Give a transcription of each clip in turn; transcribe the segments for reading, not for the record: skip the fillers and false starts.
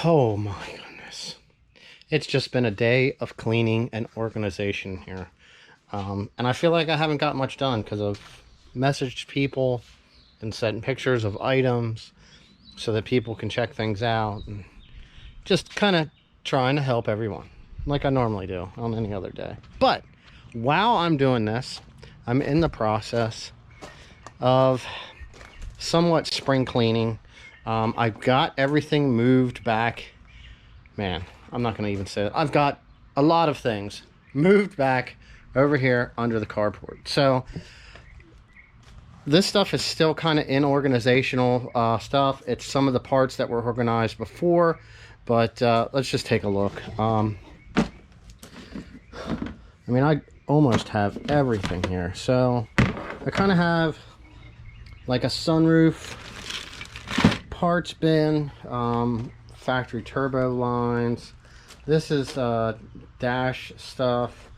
Oh my goodness. It's just been a day of cleaning and organization here. And I feel like I haven't got much done because I've messaged people and sent pictures of items so that people can check things out, and just kind of trying to help everyone like I normally do on any other day. But while I'm doing this, I'm in the process of somewhat spring cleaning. I've got everything moved back. Man, I'm not going to even say it. I've got a lot of things moved back over here under the carport. So this stuff is still kind of in organizational stuff. It's some of the parts that were organized before, but let's just take a look. I mean, I almost have everything here. So I kind of have like a sunroof parts bin, factory turbo lines. This is dash stuff.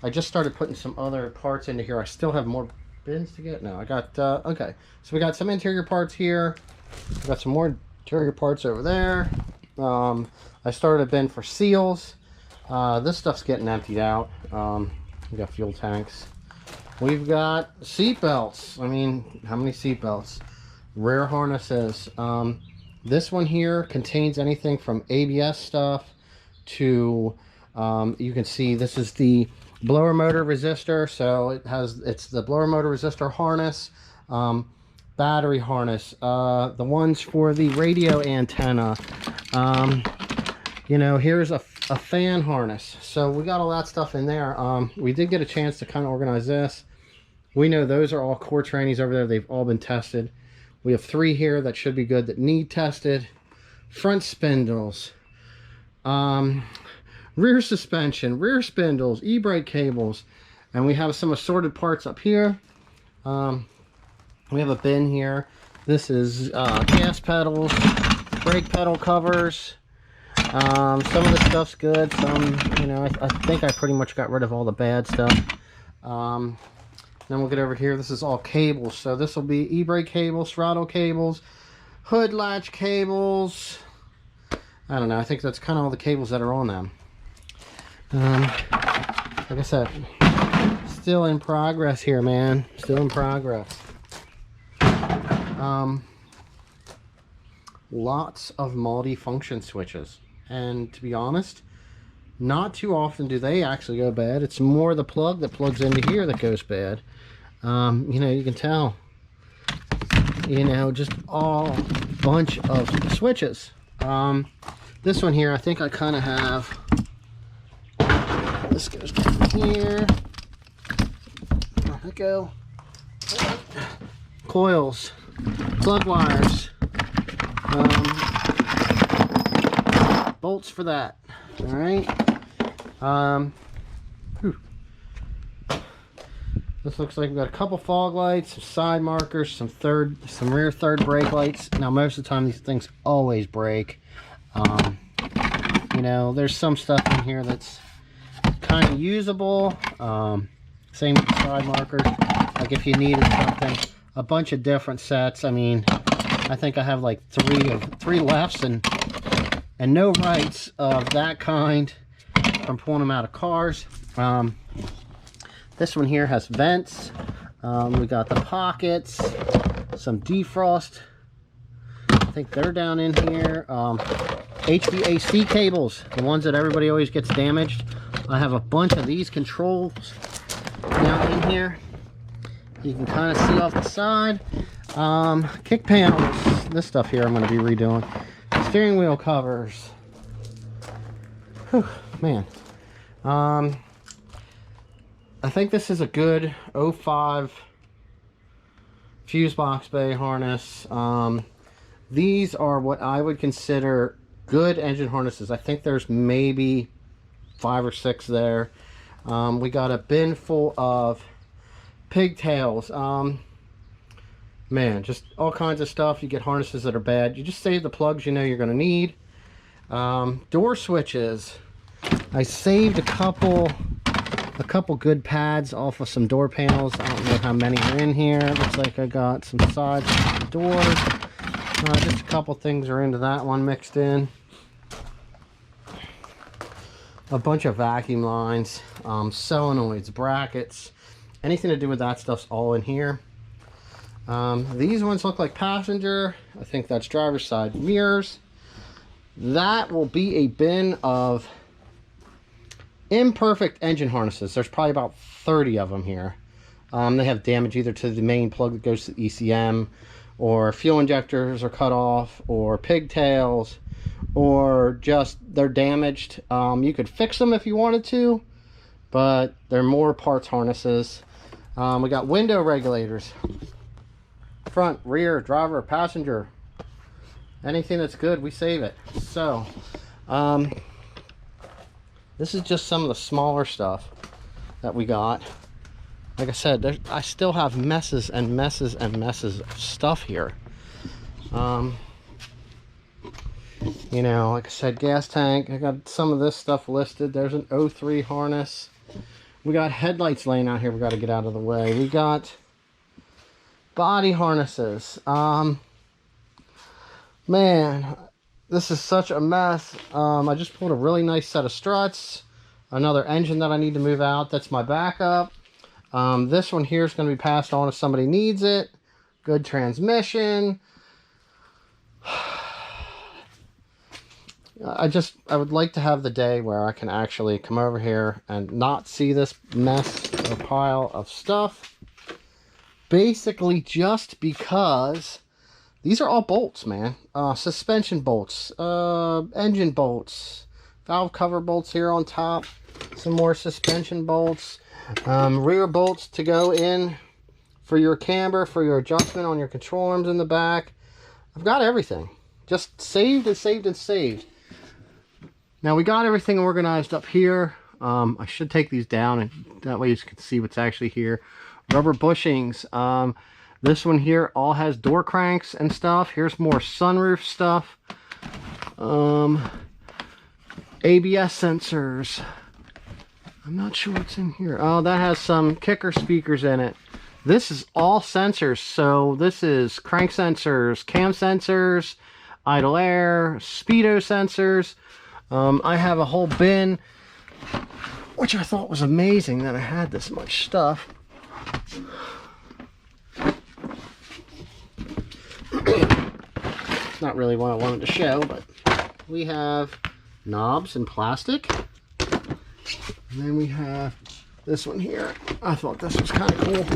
I just started putting some other parts into here. I still have more bins to get. No, I got okay, so we got some interior parts here. We got some more interior parts over there. I started a bin for seals. This stuff's getting emptied out. We got fuel tanks. We've got seat belts. I mean, how many seat belts? Rear harnesses. This one here contains anything from ABS stuff to you can see this is the blower motor resistor. So it's the blower motor resistor harness, battery harness, the ones for the radio antenna. You know, here's a fan harness. So we got all that stuff in there. We did get a chance to kind of organize this. We know those are all core trannies over there. They've all been tested. We have 3 here that should be good that need tested. Front spindles, rear suspension, rear spindles, e-brake cables, and we have some assorted parts up here. We have a bin here. This is gas pedals, brake pedal covers. Some of the stuff's good. Some, you know, I think I pretty much got rid of all the bad stuff. Then we'll get over here. This is all cables. So this will be e-brake cables, throttle cables, hood latch cables. I don't know. I think that's kind of all the cables that are on them. Like I said, still in progress here, man. Still in progress. Lots of multi-function switches. And to be honest, not too often do they actually go bad. It's more the plug that plugs into here that goes bad. You know, you can tell, you know, just all bunch of switches. This one here, I think I kind of have, this goes down here. There we go. Coils, plug wires, bolts for that. All right. This looks like we've got a couple fog lights, some side markers, some rear third brake lights. Now, most of the time, these things always break. You know, there's some stuff in here that's kind of usable. Same with the side markers. Like if you needed something, a bunch of different sets. I mean, I think I have like three lefts and no rights of that kind from pulling them out of cars. This one here has vents. We got the pockets, some defrost. I think they're down in here. HVAC cables, the ones that everybody always gets damaged. I have a bunch of these controls down in here. You can kind of see off the side. Kick panels. This stuff here I'm going to be redoing. Steering wheel covers. Whew, man. I think this is a good 05 fuse box bay harness. These are what I would consider good engine harnesses. I think there's maybe 5 or 6 there. We got a bin full of pigtails. Man, just all kinds of stuff. You get harnesses that are bad. You just save the plugs you know you're going to need. Door switches. I saved a couple good pads off of some door panels. I don't know how many are in here. It looks like I got some sides doors. Just a couple things are into that one mixed in. a bunch of vacuum lines, solenoids, brackets, anything to do with that stuff's all in here. These ones look like passenger. I think that's driver's side mirrors. That will be a bin of imperfect engine harnesses. There's probably about 30 of them here. They have damage either to the main plug that goes to the ECM, or fuel injectors are cut off, or pigtails, or just they're damaged. You could fix them if you wanted to, but they're more parts harnesses. We got window regulators, front, rear, driver, passenger. Anything that's good, we save it. So this is just some of the smaller stuff that we got. Like I said, I still have messes and messes and messes of stuff here. You know, like I said, gas tank. I got some of this stuff listed. There's an 03 harness. We got headlights laying out here we got to get out of the way. We got body harnesses. Man, this is such a mess. I just pulled a really nice set of struts. Another engine that I need to move out. That's my backup. This one here is going to be passed on if somebody needs it. Good transmission. I would like to have the day where I can actually come over here and not see this mess or pile of stuff. Basically just because these are all bolts, man. Suspension bolts, engine bolts, valve cover bolts here on top, some more suspension bolts, rear bolts to go in for your camber, for your adjustment on your control arms in the back. I've got everything. Just saved and saved and saved. Now we got everything organized up here. I should take these down, and that way you can see what's actually here. Rubber bushings. This one here all has door cranks and stuff. Here's more sunroof stuff. ABS sensors. I'm not sure what's in here. Oh, that has some kicker speakers in it. This is all sensors. So this is crank sensors, cam sensors, idle air, speedo sensors. I have a whole bin, which I thought was amazing that I had this much stuff. Not really what I wanted to show, but we have knobs in plastic. And then we have this one here. I thought this was kind of cool.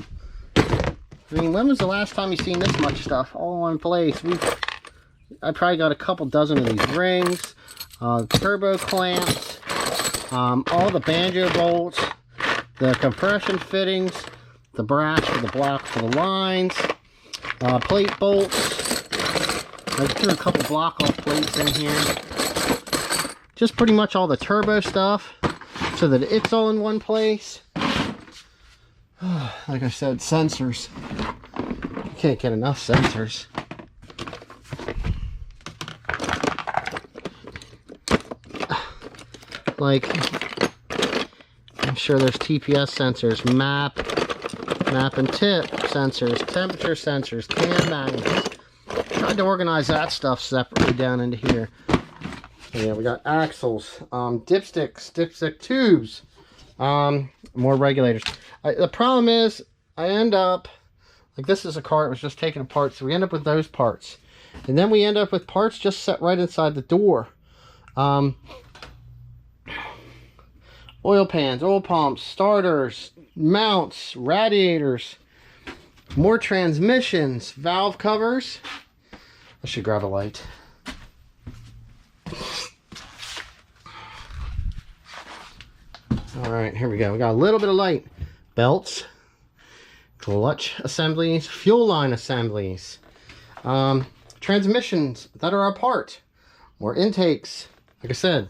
I mean, when was the last time you seen this much stuff all in place? I probably got a couple dozen of these rings, turbo clamps, all the banjo bolts, the compression fittings, the brass for the block for the lines, plate bolts. I threw a couple block off plates in here. Just pretty much all the turbo stuff so that it's all in one place. Like I said, sensors. You can't get enough sensors. Like, I'm sure there's TPS sensors, map and tip sensors, temperature sensors, cam magnets. Tried to organize that stuff separately down into here. Yeah, we got axles, dipstick tubes, more regulators. The problem is, I end up, like this is a car that was just taken apart, so we end up with those parts. And then we end up with parts just set right inside the door. Oil pans, oil pumps, starters, mounts, radiators, more transmissions, valve covers. I should grab a light. Alright, here we go. We got a little bit of light. Belts, clutch assemblies, fuel line assemblies, transmissions that are apart, more intakes. Like I said,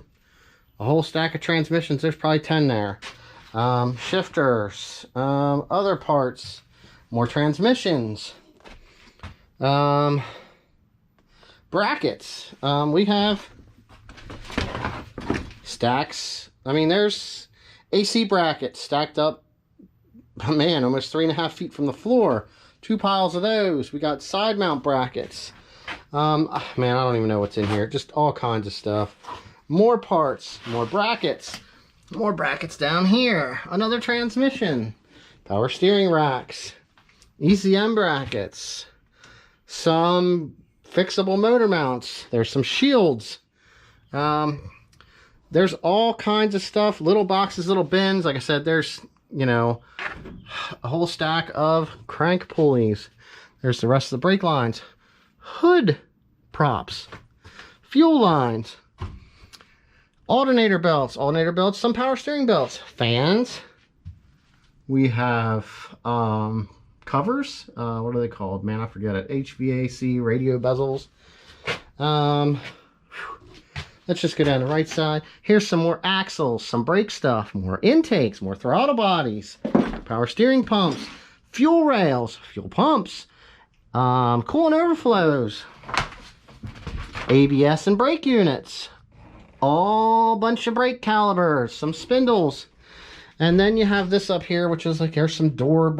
a whole stack of transmissions. There's probably 10 there. Shifters, other parts, more transmissions, brackets. We have stacks. I mean, there's AC brackets stacked up, man, almost 3.5 feet from the floor. 2 piles of those. We got side mount brackets. Man, I don't even know what's in here. Just all kinds of stuff. More parts, more brackets, More brackets down here. Another transmission. Power steering racks. ECM brackets. Some fixable motor mounts. There's some shields. There's all kinds of stuff. Little boxes, little bins. Like I said, there's, you know, a whole stack of crank pulleys. There's the rest of the brake lines. Hood props. Fuel lines. Alternator belts, some power steering belts, fans. We have covers. What are they called? Man, I forget it. HVAC radio bezels. Let's just go down the right side. Here's some more axles, some brake stuff, more intakes, more throttle bodies, power steering pumps, fuel rails, fuel pumps, coolant overflows, ABS and brake units. All bunch of brake calipers, some spindles, and then you have this up here, which is like, here's some door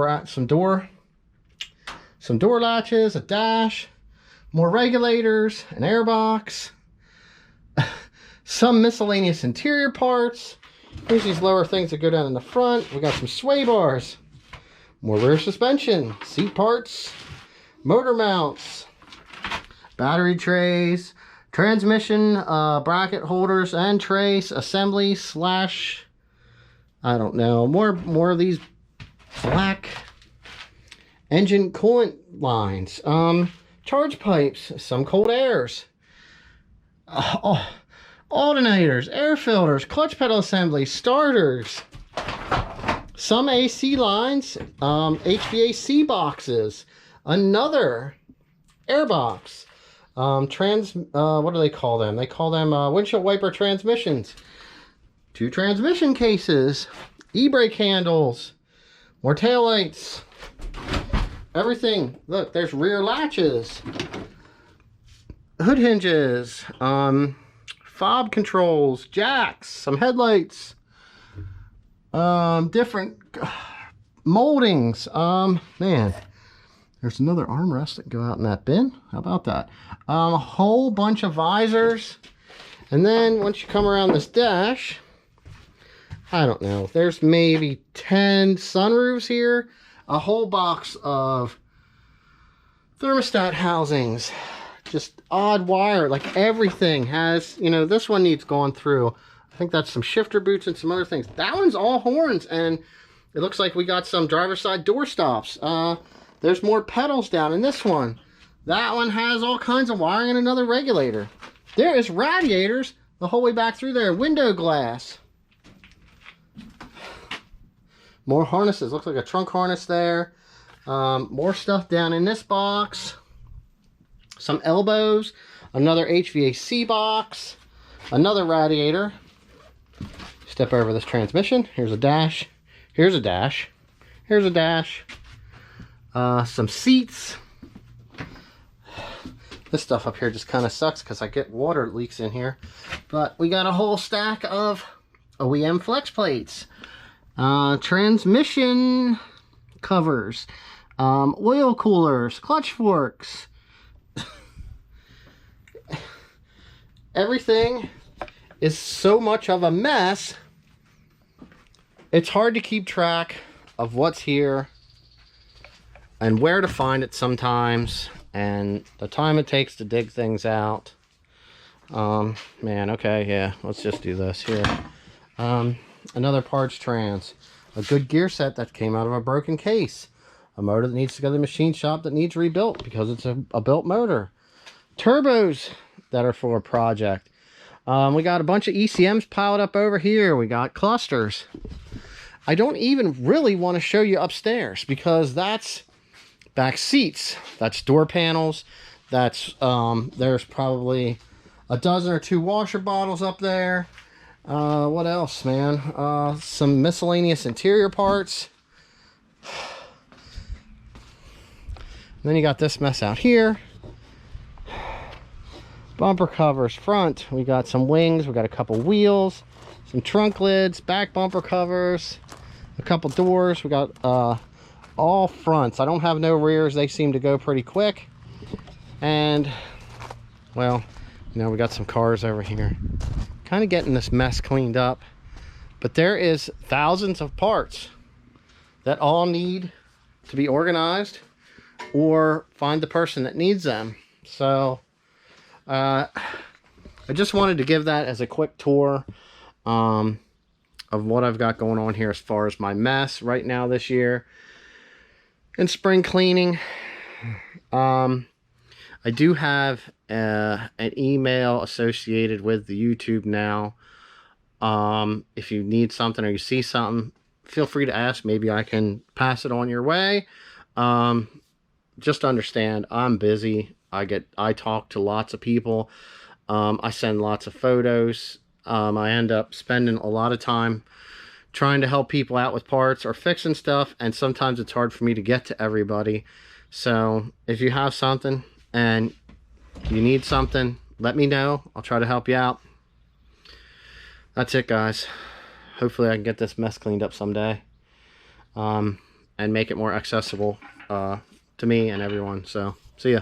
latches, a dash, more regulators, an airbox, some miscellaneous interior parts. Here's these lower things that go down in the front. We got some sway bars, more rear suspension, seat parts, motor mounts, battery trays, transmission bracket holders and trace assembly slash, I don't know, more of these black engine coolant lines, charge pipes, some cold airs, alternators, air filters, clutch pedal assembly, starters, some AC lines, HVAC boxes, another air box. What do they call them? They call them windshield wiper transmissions. 2 transmission cases, e-brake handles, more taillights, everything. Look, there's rear latches, hood hinges, fob controls, jacks, some headlights, different moldings. Man. There's another armrest that can go out in that bin. How about that? A whole bunch of visors. And then once you come around this dash, I don't know, there's maybe 10 sunroofs here. A whole box of thermostat housings. Just odd wire, like everything has, you know, this one needs going through. I think that's some shifter boots and some other things. That one's all horns, and it looks like we got some driver's side door stops. There's more pedals down in this one. That one has all kinds of wiring and another regulator. There is radiators the whole way back through there. Window glass. More harnesses. Looks like a trunk harness there. More stuff down in this box. Some elbows. Another HVAC box. Another radiator. Step over this transmission. Here's a dash. Here's a dash. Here's a dash. Some seats. This stuff up here just kind of sucks because I get water leaks in here. But we got a whole stack of OEM flex plates. Transmission covers. Oil coolers. Clutch forks. Everything is so much of a mess. It's hard to keep track of what's here and where to find it sometimes, and the time it takes to dig things out. Man, okay, yeah, let's just do this here. Another parts trans, a good gear set that came out of a broken case, a motor that needs to go to the machine shop that needs rebuilt because it's a built motor, turbos that are for a project. We got a bunch of ECMs piled up over here. We got clusters. I don't even really want to show you upstairs because that's back seats, that's door panels, that's there's probably a dozen or 2 washer bottles up there. What else, man? Some miscellaneous interior parts. And then you got this mess out here. Bumper covers front. We got some wings, we got a couple wheels, some trunk lids, back bumper covers, a couple doors. We got all fronts. I don't have no rears. They seem to go pretty quick. And, well, you know, we got some cars over here. Kind of getting this mess cleaned up. But there is thousands of parts that all need to be organized or find the person that needs them. So I just wanted to give that as a quick tour of what I've got going on here as far as my mess right now this year and spring cleaning. I do have an email associated with the YouTube now. If you need something or you see something, feel free to ask. Maybe I can pass it on your way. Just understand, I'm busy. I talk to lots of people. I send lots of photos. I end up spending a lot of time trying to help people out with parts or fixing stuff, and sometimes it's hard for me to get to everybody. So if you have something and you need something, let me know. I'll try to help you out. That's it, guys. Hopefully I can get this mess cleaned up someday, and make it more accessible to me and everyone. So see ya.